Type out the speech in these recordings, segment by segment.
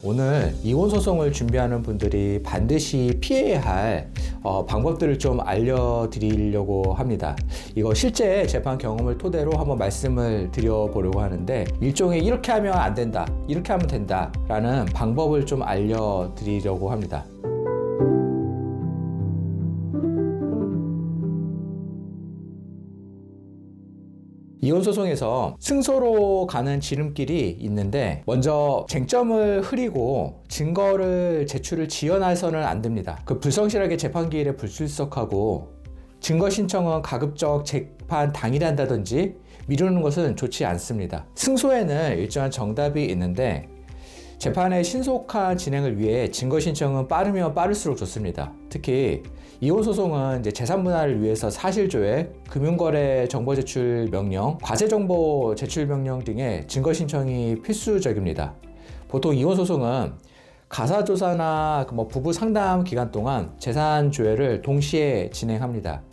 오늘 이혼 소송을 준비하는 분들이 반드시 피해야 할 방법들을 좀 알려드리려고 합니다. 이거 실제 재판 경험을 토대로 한번 말씀을 드려보려고 하는데, 일종의 이렇게 하면 안 된다, 이렇게 하면 된다 라는 방법을 좀 알려드리려고 합니다. 이혼 소송에서 승소로 가는 지름길이 있는데, 먼저 쟁점을 흐리고 증거를 제출을 지연해서는 안 됩니다. 불성실하게 재판 기일에 불출석하고 증거 신청은 가급적 재판 당일에 한다든지 미루는 것은 좋지 않습니다. 승소에는 일정한 정답이 있는데, 재판의 신속한 진행을 위해 증거 신청은 빠르면 빠를수록 좋습니다. 특히 이혼 소송은 재산 분할을 위해서 사실조회, 금융거래 정보 제출 명령, 과세 정보 제출 명령 등의 증거 신청이 필수적입니다. 보통 이혼 소송은 가사조사나 부부 상담 기간 동안 재산 조회를 동시에 진행합니다.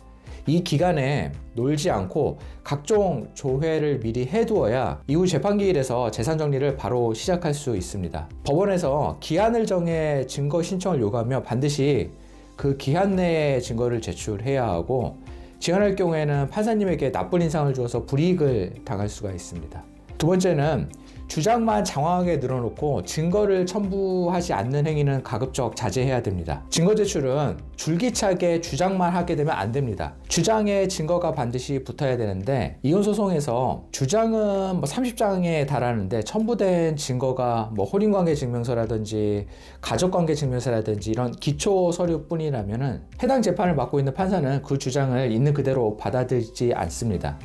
이 기간에 놀지 않고 각종 조회를 미리 해두어야 이후 재판기일에서 재산 정리를 바로 시작할 수 있습니다. 법원에서 기한을 정해 증거 신청을 요구하며 반드시 그 기한 내에 증거를 제출해야 하고, 지연할 경우에는 판사님에게 나쁜 인상을 주어서 불이익을 당할 수가 있습니다. 두 번째는 주장만 장황하게 늘어놓고 증거를 첨부하지 않는 행위는 가급적 자제해야 됩니다. 증거 제출은 줄기차게 주장만 하게 되면 안 됩니다. 주장에 증거가 반드시 붙어야 되는데, 이혼 소송에서 주장은 30장에 달하는데 첨부된 증거가 혼인관계 증명서라든지 가족관계 증명서라든지 이런 기초 서류뿐이라면은 해당 재판을 맡고 있는 판사는 그 주장을 있는 그대로 받아들이지 않습니다.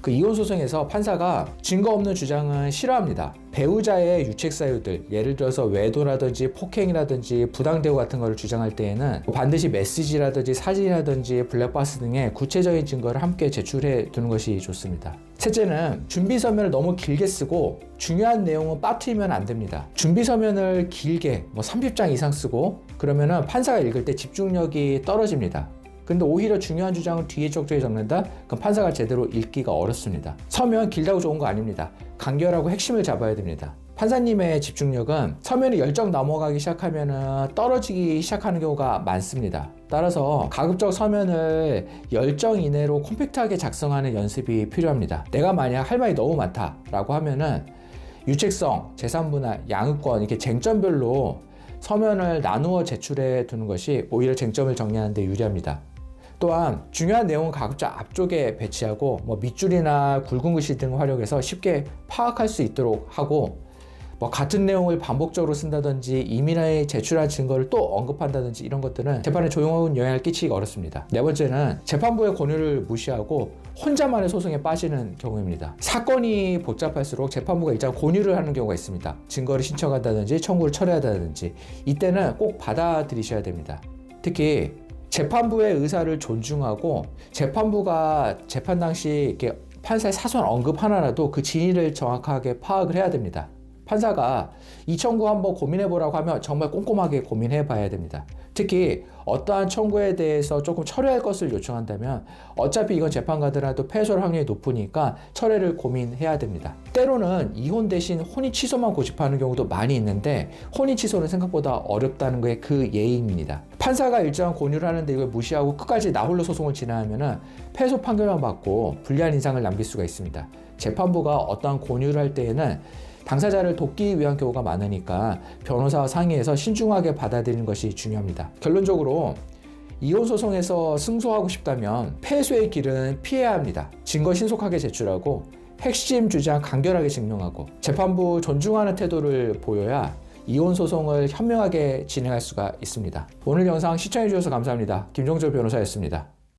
이혼 소송에서 판사가 증거 없는 주장은 싫어합니다. 배우자의 유책 사유들, 예를 들어서 외도라든지 폭행이라든지 부당대우 같은 거를 주장할 때에는 반드시 메시지라든지 사진이라든지 블랙박스 등의 구체적인 증거를 함께 제출해 두는 것이 좋습니다. 셋째는 준비 서면을 너무 길게 쓰고 중요한 내용은 빠뜨리면 안 됩니다. 준비 서면을 길게 30장 이상 쓰고 그러면은 판사가 읽을 때 집중력이 떨어집니다. 근데 오히려 중요한 주장을 뒤에 쪽쪽에 적는다? 그럼 판사가 제대로 읽기가 어렵습니다. 서면 길다고 좋은 거 아닙니다. 간결하고 핵심을 잡아야 됩니다. 판사님의 집중력은 서면이 열정 넘어가기 시작하면 떨어지기 시작하는 경우가 많습니다. 따라서 가급적 서면을 열정 이내로 콤팩트하게 작성하는 연습이 필요합니다. 내가 만약 할 말이 너무 많다라고 하면은 유책성, 재산분할, 양육권 이렇게 쟁점별로 서면을 나누어 제출해 두는 것이 오히려 쟁점을 정리하는 데 유리합니다. 또한 중요한 내용은 가급적 앞쪽에 배치하고 밑줄이나 굵은 글씨 등을 활용해서 쉽게 파악할 수 있도록 하고, 같은 내용을 반복적으로 쓴다든지 이민하에 제출한 증거를 또 언급한다든지 이런 것들은 재판에 조용한 영향을 끼치기가 어렵습니다. 네 번째는 재판부의 권유를 무시하고 혼자만의 소송에 빠지는 경우입니다. 사건이 복잡할수록 재판부가 일단 권유를 하는 경우가 있습니다. 증거를 신청한다든지 청구를 철회한다든지, 이때는 꼭 받아들이셔야 됩니다. 특히 재판부의 의사를 존중하고 재판부가 재판 당시 이렇게 판사의 사소한 언급 하나라도 그 진위를 정확하게 파악을 해야 됩니다. 판사가 이 청구 한번 고민해보라고 하면 정말 꼼꼼하게 고민해봐야 됩니다. 특히 어떠한 청구에 대해서 조금 철회할 것을 요청한다면 어차피 이건 재판관들한테도 패소할 확률이 높으니까 철회를 고민해야 됩니다. 때로는 이혼 대신 혼인 취소만 고집하는 경우도 많이 있는데, 혼인 취소는 생각보다 어렵다는 게 그 예입니다. 판사가 일정한 권유를 하는데 이걸 무시하고 끝까지 나홀로 소송을 진행하면 패소 판결만 받고 불리한 인상을 남길 수가 있습니다. 재판부가 어떠한 권유를 할 때에는 당사자를 돕기 위한 경우가 많으니까 변호사와 상의해서 신중하게 받아들이는 것이 중요합니다. 결론적으로 이혼 소송에서 승소하고 싶다면 패소의 길은 피해야 합니다. 증거 신속하게 제출하고 핵심 주장 간결하게 증명하고 재판부 존중하는 태도를 보여야 이혼 소송을 현명하게 진행할 수가 있습니다. 오늘 영상 시청해 주셔서 감사합니다. 김종철 변호사였습니다.